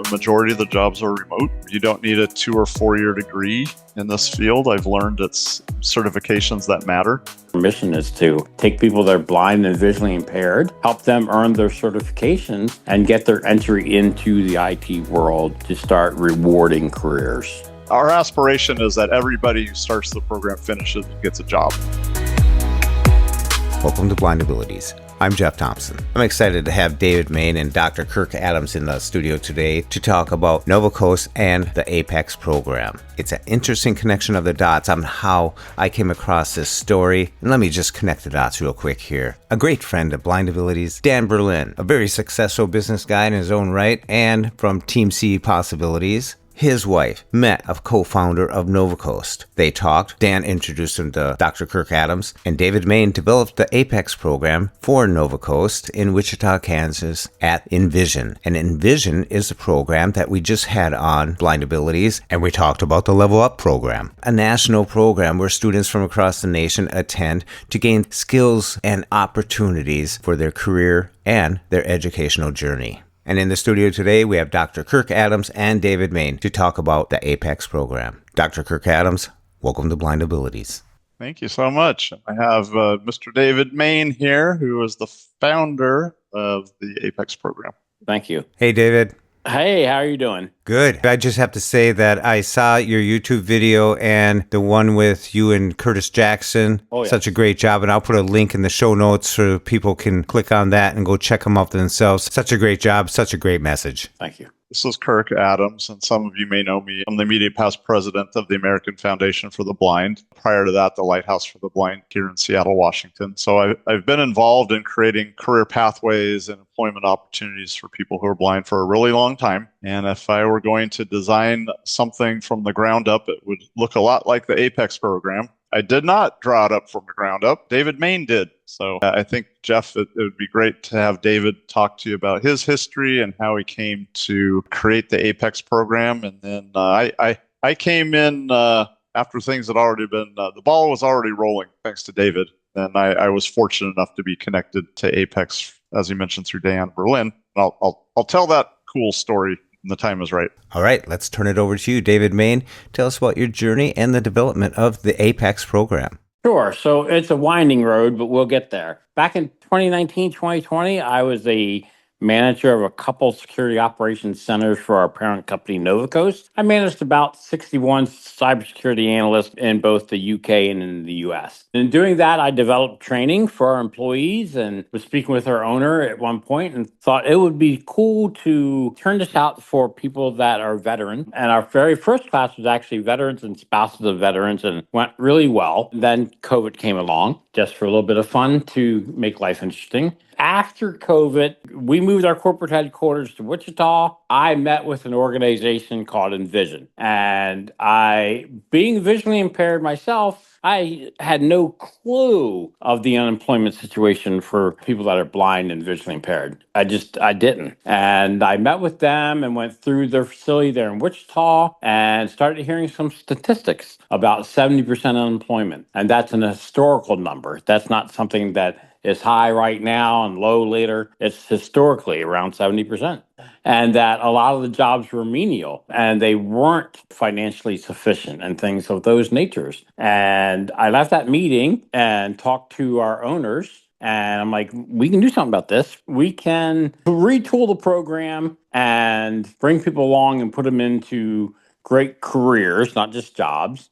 The majority of the jobs are remote. You don't need a 2 or 4 year degree in this field. I've learned it's certifications that matter. Our mission is to take people that are blind and visually impaired, help them earn their certifications, and get their entry into the IT world to start rewarding careers. Our aspiration is that everybody who starts the program finishes and gets a job. Welcome to Blind Abilities. I'm Jeff Thompson. I'm excited to have David Mayne and Dr. Kirk Adams in the studio today to talk about Novacoast and the APEX program. It's an interesting connection of the dots on how I came across this story. And let me just connect the dots real quick here. A great friend of Blind Abilities, Dan Berlin, a very successful business guy in his own right, and from Team C Possibilities. His wife met a co-founder of Novacoast. They talked. Dan introduced him to Dr. Kirk Adams, and David Mayne developed the APEX program for Novacoast in Wichita, Kansas at Envision. And Envision is the program that we just had on Blind Abilities, and we talked about the Level Up program, a national program where students from across the nation attend to gain skills and opportunities for their career and their educational journey. And in the studio today, we have Dr. Kirk Adams and David Mayne to talk about the APEX program. Dr. Kirk Adams, welcome to Blind Abilities. Thank you so much. I have Mr. David Mayne here, who is the founder of the APEX program. Thank you. Hey, David. Hey, how are you doing? Good. I just have to say that I saw your YouTube video and the one with you and Curtis Jackson. Oh, yeah. Such a great job. And I'll put a link in the show notes so people can click on that and go check them out themselves. Such a great job. Such a great message. Thank you. This is Kirk Adams, and some of you may know me. I'm the immediate past president of the American Foundation for the Blind. Prior to that, the Lighthouse for the Blind here in Seattle, Washington. So I've been involved in creating career pathways and employment opportunities for people who are blind for a really long time. And if I were going to design something from the ground up, it would look a lot like the APEX program. I did not draw it up from the ground up. David Mayne did. So I think, Jeff, it would be great to have David talk to you about his history and how he came to create the APEX program. And then I came in after things had already been, the ball was already rolling, thanks to David. And I was fortunate enough to be connected to APEX, as you mentioned, through Dan Berlin. And I'll tell that cool story when the time is right. All right, let's turn it over to you, David Mayne. Tell us about your journey and the development of the APEX program. Sure. So it's a winding road, but we'll get there. Back in 2019, 2020, I was a manager of a couple security operations centers for our parent company, Novacoast. I managed about 61 cybersecurity analysts in both the UK and in the US. In doing that, I developed training for our employees and was speaking with our owner at one point and thought it would be cool to turn this out for people that are veterans. And our very first class was actually veterans and spouses of veterans and went really well. Then COVID came along just for a little bit of fun to make life interesting. After COVID, we moved our corporate headquarters to Wichita. I met with an organization called Envision. And being visually impaired myself, I had no clue of the unemployment situation for people that are blind and visually impaired. I didn't. And I met with them and went through their facility there in Wichita and started hearing some statistics about 70% unemployment. And that's an historical number. That's not something that is high right now and low later. It's historically around 70%. And that a lot of the jobs were menial and they weren't financially sufficient and things of those natures. And I left that meeting and talked to our owners. And I'm like, we can do something about this. We can retool the program and bring people along and put them into great careers, not just jobs,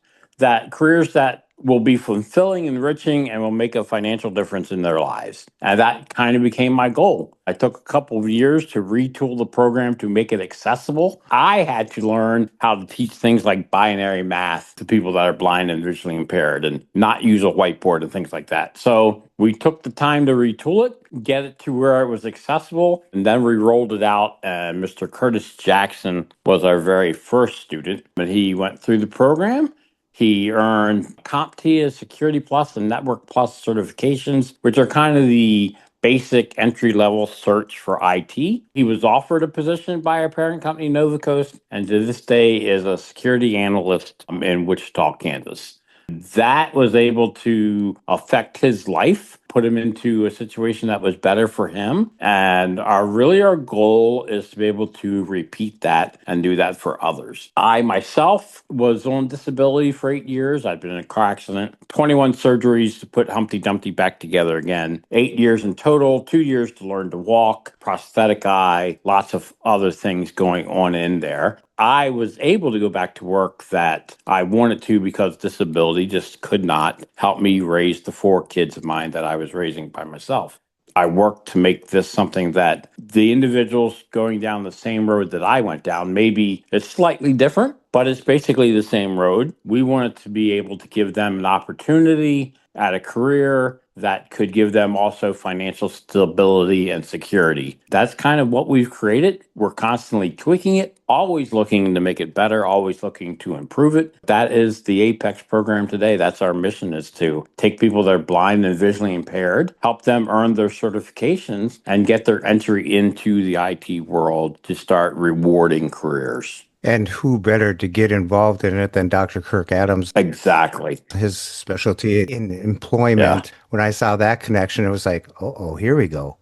careers that will be fulfilling, enriching, and will make a financial difference in their lives. And that kind of became my goal. I took a couple of years to retool the program to make it accessible. I had to learn how to teach things like binary math to people that are blind and visually impaired and not use a whiteboard and things like that. So we took the time to retool it, get it to where it was accessible, and then we rolled it out. And Mr. Curtis Jackson was our very first student, and he went through the program. He earned CompTIA, Security Plus, and Network Plus certifications, which are kind of the basic entry-level search for IT. He was offered a position by our parent company, Novacoast, and to this day is a security analyst in Wichita, Kansas. That was able to affect his life put him into a situation that was better for him. And our goal is to be able to repeat that and do that for others. I myself was on disability for 8 years. I'd been in a car accident, 21 surgeries to put Humpty Dumpty back together again, 8 years in total, 2 years to learn to walk, prosthetic eye, lots of other things going on in there. I was able to go back to work that I wanted to because disability just could not help me raise the 4 kids of mine that I was raising by myself. I worked to make this something that the individuals going down the same road that I went down, maybe it's slightly different, but it's basically the same road. We wanted to be able to give them an opportunity at a career that could give them also financial stability and security. That's kind of what we've created. We're constantly tweaking it, always looking to make it better, always looking to improve it. That is the Apex program today. That's our mission, is to take people that are blind and visually impaired, help them earn their certifications, and get their entry into the IT world to start rewarding careers. And who better to get involved in it than Dr. Kirk Adams? Exactly. His specialty in employment. Yeah. When I saw that connection, it was like, oh, here we go.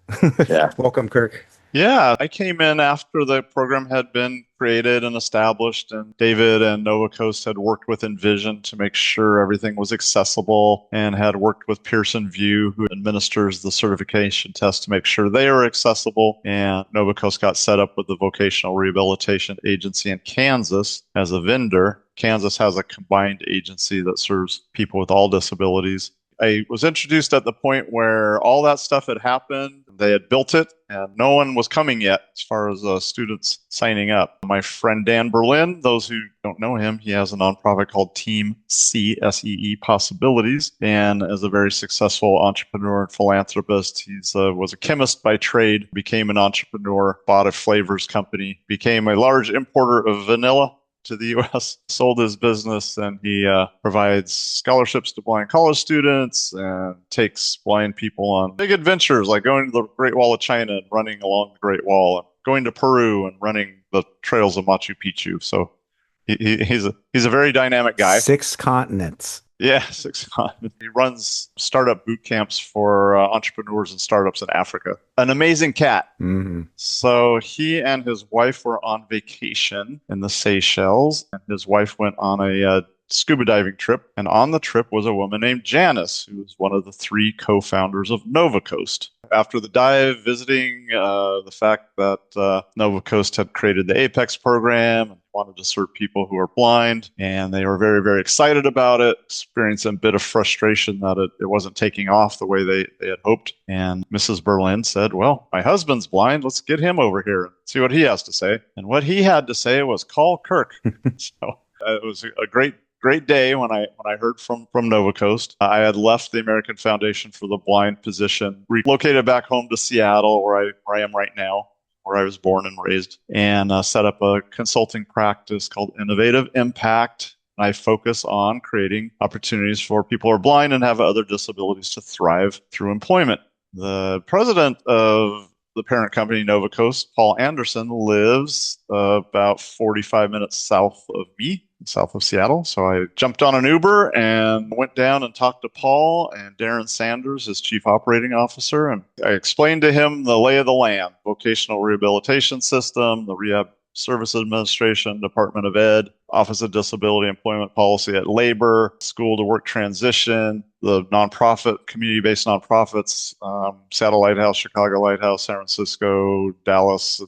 Yeah. Welcome, Kirk. Yeah, I came in after the program had been created and established, and David and Novacoast had worked with Envision to make sure everything was accessible, and had worked with Pearson VUE, who administers the certification test, to make sure they are accessible. And Novacoast got set up with the Vocational Rehabilitation Agency in Kansas as a vendor. Kansas has a combined agency that serves people with all disabilities. I was introduced at the point where all that stuff had happened. They had built it, and no one was coming yet as far as students signing up. My friend Dan Berlin, those who don't know him, he has a nonprofit called Team C, SEE Possibilities, and is a very successful entrepreneur and philanthropist. He was a chemist by trade, became an entrepreneur, bought a flavors company, became a large importer of vanilla to the U.S., sold his business, and he provides scholarships to blind college students and takes blind people on big adventures like going to the Great Wall of China and running along the Great Wall, and going to Peru and running the trails of Machu Picchu. So he's a very dynamic guy. 6 continents. Yeah, 6 continents. He runs startup boot camps for entrepreneurs and startups in Africa. An amazing cat. Mm-hmm. So he and his wife were on vacation in the Seychelles, and his wife went on a scuba diving trip. And on the trip was a woman named Janice, who was one of the 3 co-founders of Novacoast. After the dive, visiting the fact that Novacoast had created the Apex program and wanted to serve people who are blind, and they were very, very excited about it, experienced a bit of frustration that it wasn't taking off the way they had hoped. And Mrs. Berlin said, well, my husband's blind. Let's get him over here and see what he has to say. And what he had to say was, call Kirk. So it was a great day when I heard from Novacoast. I had left the American Foundation for the Blind position, relocated back home to Seattle, where I am right now, where I was born and raised, and set up a consulting practice called Innovative Impact. I focus on creating opportunities for people who are blind and have other disabilities to thrive through employment. The president of the parent company, Novacoast, Paul Anderson, lives about 45 minutes south of me, south of Seattle. So I jumped on an Uber and went down and talked to Paul and Darren Sanders, his chief operating officer. And I explained to him the lay of the land: vocational rehabilitation system, the Rehab Service Administration, Department of Ed, Office of Disability Employment Policy at Labor, School to Work Transition, the nonprofit, community-based nonprofits, Seattle Lighthouse, Chicago Lighthouse, San Francisco, Dallas,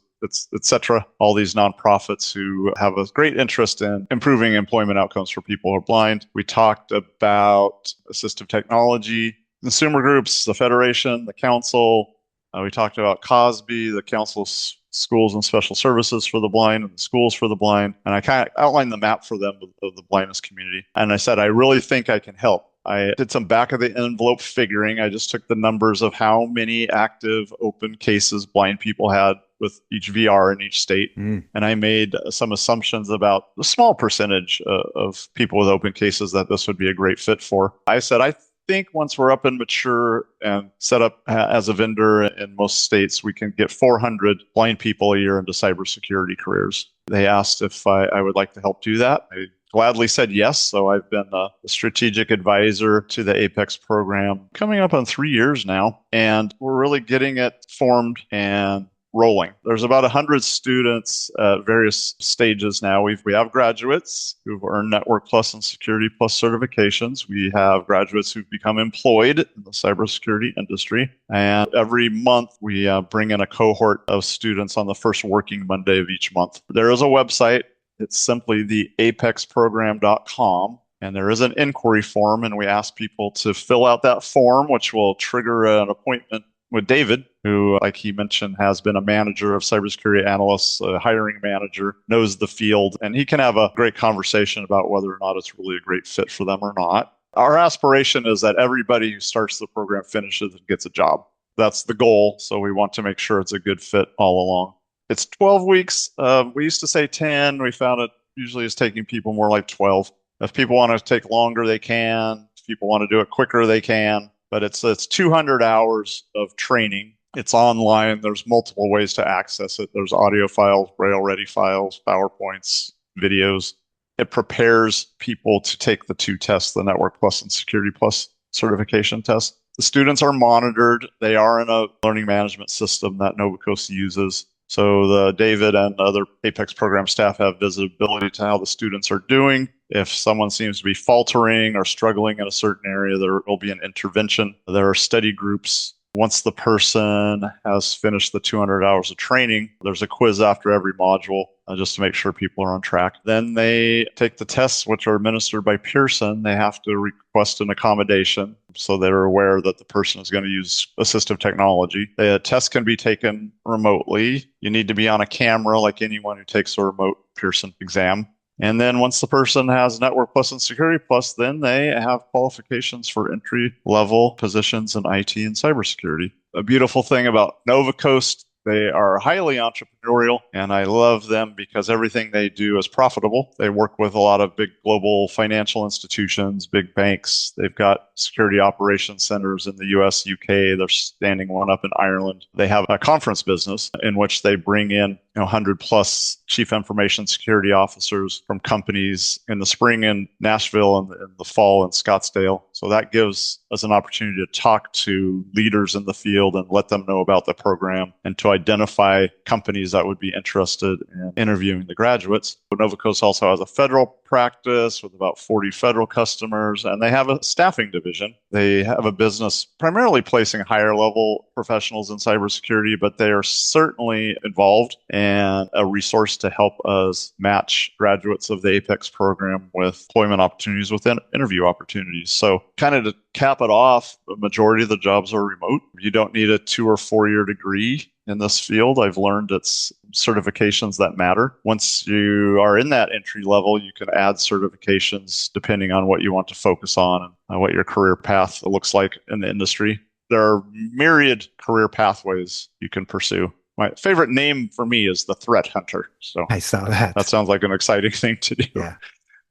etc. All these nonprofits who have a great interest in improving employment outcomes for people who are blind. We talked about assistive technology, consumer groups, the Federation, the Council. We talked about COSB, the Council's Schools and Special Services for the Blind, and the Schools for the Blind. And I kind of outlined the map for them of the blindness community. And I said, I really think I can help. I did some back of the envelope figuring. I just took the numbers of how many active open cases blind people had with each VR in each state. And I made some assumptions about the small percentage of people with open cases that this would be a great fit for. I said, I think once we're up and mature and set up as a vendor in most states, we can get 400 blind people a year into cybersecurity careers. They asked if I would like to help do that. I gladly said yes. So I've been a strategic advisor to the Apex program coming up on 3 years now. And we're really getting it formed and rolling. There's about 100 students at various stages now. We have graduates who've earned Network Plus and Security Plus certifications. We have graduates who've become employed in the cybersecurity industry. And every month we bring in a cohort of students on the first working Monday of each month. There is a website. It's simply the apexprogram.com. And there is an inquiry form, and we ask people to fill out that form, which will trigger an appointment with David, who, like he mentioned, has been a manager of cybersecurity analysts, a hiring manager, knows the field, and he can have a great conversation about whether or not it's really a great fit for them or not. Our aspiration is that everybody who starts the program finishes and gets a job. That's the goal, so we want to make sure it's a good fit all along. It's 12 weeks. We used to say 10. We found it usually is taking people more like 12. If people want to take longer, they can. If people want to do it quicker, they can. But it's 200 hours of training. It's online. There's multiple ways to access it. There's audio files, Braille-ready files, PowerPoints, videos. It prepares people to take the 2 tests, the Network Plus and Security Plus certification test. The students are monitored. They are in a learning management system that Novacoast uses. So the David and other Apex program staff have visibility to how the students are doing. If someone seems to be faltering or struggling in a certain area, there will be an intervention. There are study groups. Once the person has finished the 200 hours of training, there's a quiz after every module just to make sure people are on track. Then they take the tests, which are administered by Pearson. They have to request an accommodation so they're aware that the person is going to use assistive technology. The test can be taken remotely. You need to be on a camera like anyone who takes a remote Pearson exam. And then once the person has Network Plus and Security Plus, then they have qualifications for entry-level positions in IT and cybersecurity. A beautiful thing about Novacoast, they are highly entrepreneurial, and I love them because everything they do is profitable. They work with a lot of big global financial institutions, big banks. They've got security operations centers in the US, UK. They're standing one up in Ireland. They have a conference business in which they bring in 100 plus chief information security officers from companies in the spring in Nashville and in the fall in Scottsdale. So that gives us an opportunity to talk to leaders in the field and let them know about the program and to identify companies that would be interested in interviewing the graduates. Novacoast also has a federal practice with about 40 federal customers, and they have a staffing division. They have a business primarily placing higher level professionals in cybersecurity, but they are certainly involved and a resource to help us match graduates of the Apex program with employment opportunities within interview opportunities. So kind of to cap it off, the majority of the jobs are remote. You don't need a 2 or 4 year degree in this field. I've learned it's certifications that matter. Once you are in that entry level, you can add certifications depending on what you want to focus on and what your career path looks like in the industry. There are myriad career pathways you can pursue. My favorite name for me is the Threat Hunter. So I saw that. That sounds like an exciting thing to do. Yeah.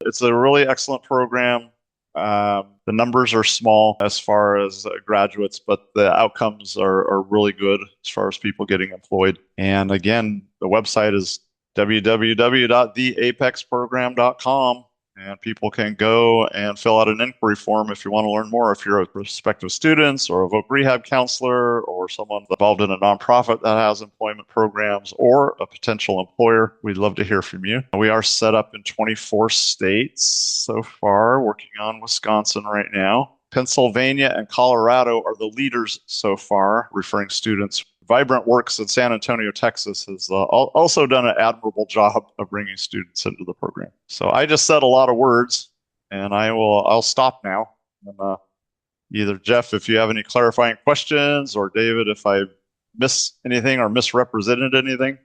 It's a really excellent program. The numbers are small as far as graduates, but the outcomes are really good as far as people getting employed. And again, the website is www.theapexprogram.com. And people can go and fill out an inquiry form if you want to learn more. If you're a prospective student or a voc rehab counselor or someone involved in a nonprofit that has employment programs or a potential employer, we'd love to hear from you. We are set up in 24 states so far, working on Wisconsin right now. Pennsylvania and Colorado are the leaders so far, referring students. Vibrant Works in San Antonio, Texas has also done an admirable job of bringing students into the program. So I just said a lot of words, and I'll stop now. And either Jeff, if you have any clarifying questions, or David, if I miss anything or misrepresented anything,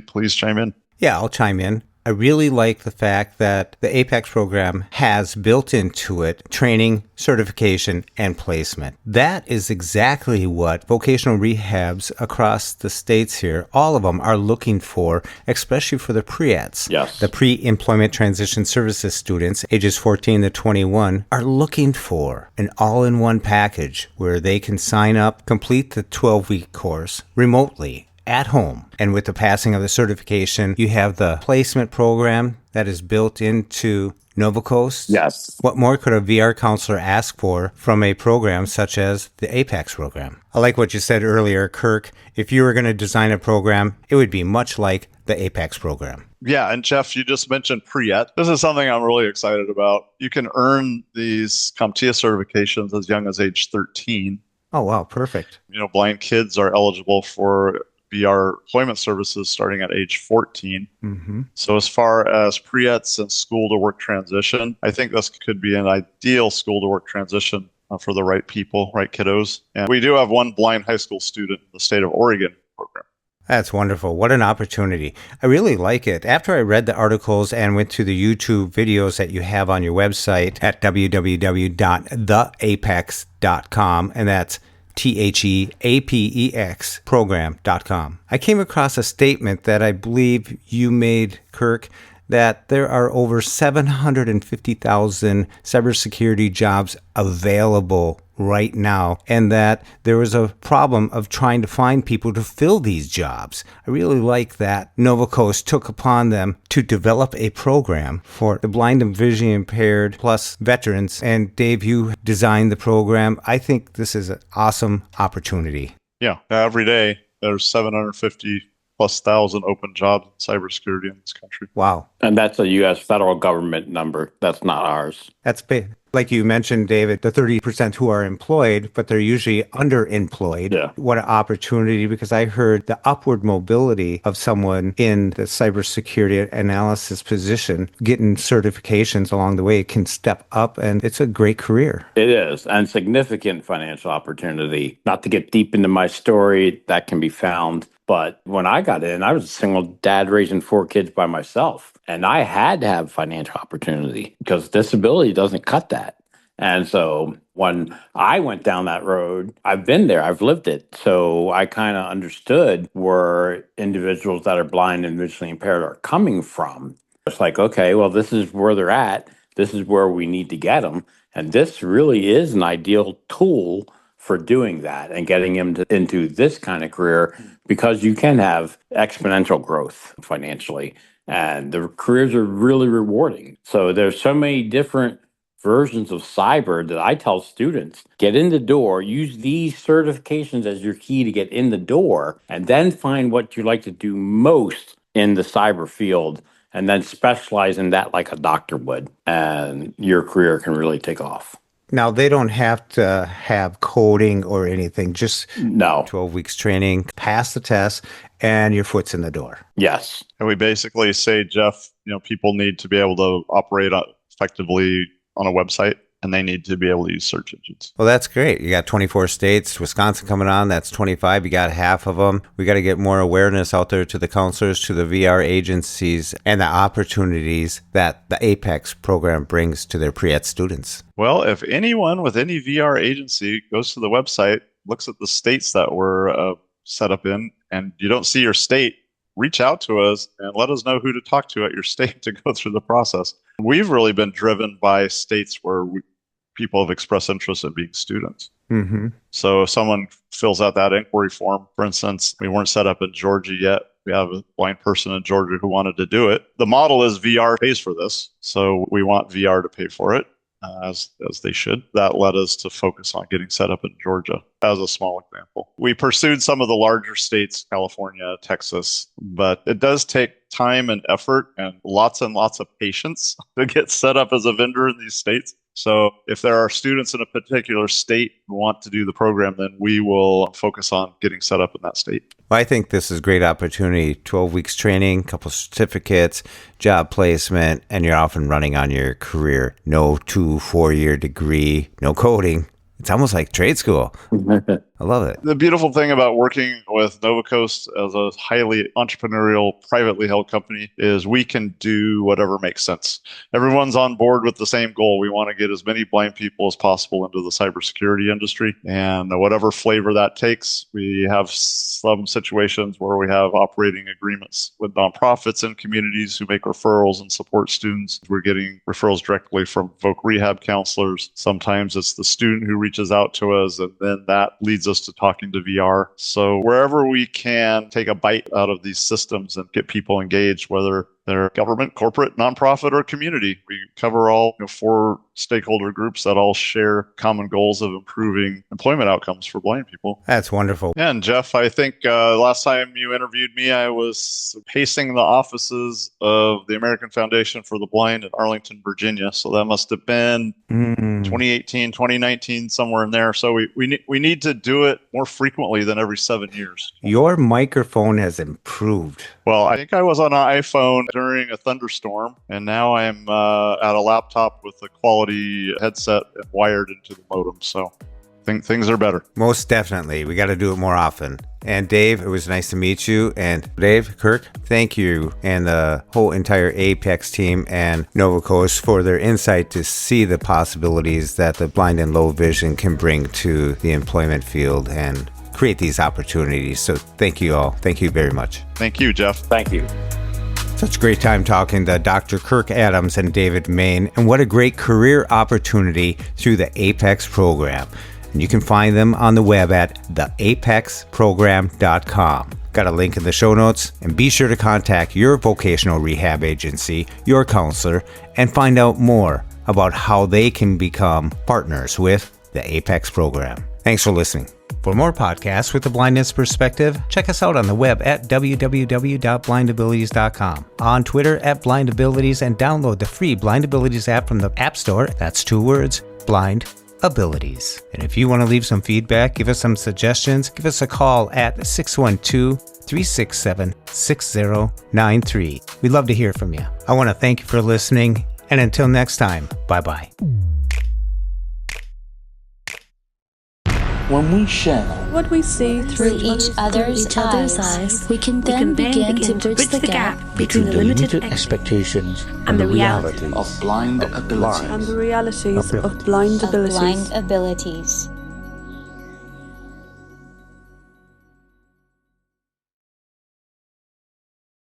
please chime in. Yeah, I'll chime in. I really like the fact that the Apex program has built into it training, certification, and placement. That is exactly what vocational rehabs across the states here, all of them are looking for, especially for the pre-eds. Yes. The pre-employment transition services students, ages 14 to 21, are looking for an all-in-one package where they can sign up, complete the 12-week course remotely, at home. And with the passing of the certification, you have the placement program that is built into Novacoast. Yes. What more could a VR counselor ask for from a program such as the Apex program? I like what you said earlier, Kirk. If you were going to design a program, it would be much like the Apex program. Yeah, and Jeff, you just mentioned pre-ET. This is something I'm really excited about. You can earn these CompTIA certifications as young as age 13. Oh, wow, perfect. Blind kids are eligible for VR employment services starting at age 14. Mm-hmm. So as far as pre-ETs and school to work transition, I think this could be an ideal school to work transition for the right people, right kiddos. And we do have one blind high school student in the state of Oregon program. That's wonderful. What an opportunity. I really like it. After I read the articles and went to the YouTube videos that you have on your website at www.theapex.com, and that's THEAPEX program.com. I came across a statement that I believe you made, Kirk, that there are over 750,000 cybersecurity jobs available right now, and that there was a problem of trying to find people to fill these jobs. I really like that Novacoast took upon them to develop a program for the blind and visually impaired plus veterans. And Dave, you designed the program. I think this is an awesome opportunity. Yeah, every day there's 750 plus thousand open jobs in cybersecurity in this country. Wow. And that's a U.S. federal government number. That's not ours. That's big. Like you mentioned, David, the 30% who are employed, but they're usually underemployed. Yeah. What an opportunity, because I heard the upward mobility of someone in the cybersecurity analysis position, getting certifications along the way can step up, and it's a great career. It is, and significant financial opportunity. Not to get deep into my story, that can be found. But when I got in, I was a single dad raising 4 kids by myself. And I had to have financial opportunity because disability doesn't cut that. And so when I went down that road, I've been there, I've lived it. So I kind of understood where individuals that are blind and visually impaired are coming from. It's like, okay, well, this is where they're at. This is where we need to get them. And this really is an ideal tool for doing that and getting him into this kind of career, because you can have exponential growth financially, and the careers are really rewarding. So there's so many different versions of cyber that I tell students, get in the door, use these certifications as your key to get in the door, and then find what you like to do most in the cyber field, and then specialize in that like a doctor would, and your career can really take off. Now, they don't have to have coding or anything, just No. 12 weeks training, pass the test, and your foot's in the door. Yes. And we basically say, Jeff, people need to be able to operate effectively on a website, and they need to be able to use search engines. Well, that's great. You got 24 states, Wisconsin coming on, that's 25. You got half of them. We got to get more awareness out there to the counselors, to the VR agencies, and the opportunities that the Apex program brings to their pre-ET students. Well, if anyone with any VR agency goes to the website, looks at the states that we're set up in, and you don't see your state, reach out to us and let us know who to talk to at your state to go through the process. We've really been driven by states where people have expressed interest in being students. Mm-hmm. So if someone fills out that inquiry form, for instance, we weren't set up in Georgia yet. We have a blind person in Georgia who wanted to do it. The model is VR pays for this. So we want VR to pay for it, as they should. That led us to focus on getting set up in Georgia as a small example. We pursued some of the larger states, California, Texas, but it does take time and effort and lots of patience to get set up as a vendor in these states. So if there are students in a particular state who want to do the program, then we will focus on getting set up in that state. Well, I think this is a great opportunity. 12 weeks training, a couple certificates, job placement, and you're off and running on your career. No 2-4-year degree, no coding. It's almost like trade school. I love it. The beautiful thing about working with Novacoast as a highly entrepreneurial, privately held company is we can do whatever makes sense. Everyone's on board with the same goal. We want to get as many blind people as possible into the cybersecurity industry, and whatever flavor that takes. We have some situations where we have operating agreements with nonprofits and communities who make referrals and support students. We're getting referrals directly from voc rehab counselors. Sometimes it's the student who reaches out to us, and then that leads us assisted talking to VR. So wherever we can take a bite out of these systems and get people engaged, whether they're government, corporate, nonprofit, or community. We cover all 4 stakeholder groups that all share common goals of improving employment outcomes for blind people. That's wonderful. Yeah, and Jeff, I think last time you interviewed me, I was pacing the offices of the American Foundation for the Blind in Arlington, Virginia. So that must have been 2018, 2019, somewhere in there. So we need to do it more frequently than every 7 years. Your microphone has improved. Well, I think I was on an iPhone during a thunderstorm, and now I'm at a laptop with a quality headset and wired into the modem. So things are better. Most definitely. We got to do it more often. And Dave, it was nice to meet you. And Dave, Kirk, thank you and the whole entire Apex team and Novacoast for their insight to see the possibilities that the blind and low vision can bring to the employment field and create these opportunities. So thank you all. Thank you very much. Thank you, Jeff. Thank you. Such a great time talking to Dr. Kirk Adams and David Mayne, and what a great career opportunity through the Apex program. And you can find them on the web at theapexprogram.com. Got a link in the show notes, and be sure to contact your vocational rehab agency, your counselor, and find out more about how they can become partners with the Apex program. Thanks for listening. For more podcasts with the blindness perspective, check us out on the web at www.blindabilities.com, on Twitter at blindabilities, and download the free Blind Abilities app from the App Store. That's 2 words, Blind Abilities. And if you want to leave some feedback, give us some suggestions, give us a call at 612-367-6093. We'd love to hear from you. I want to thank you for listening, and until next time, bye-bye. When we share what we see through each other's eyes, we can then begin to bridge the gap between the limited expectations and the reality of blind abilities.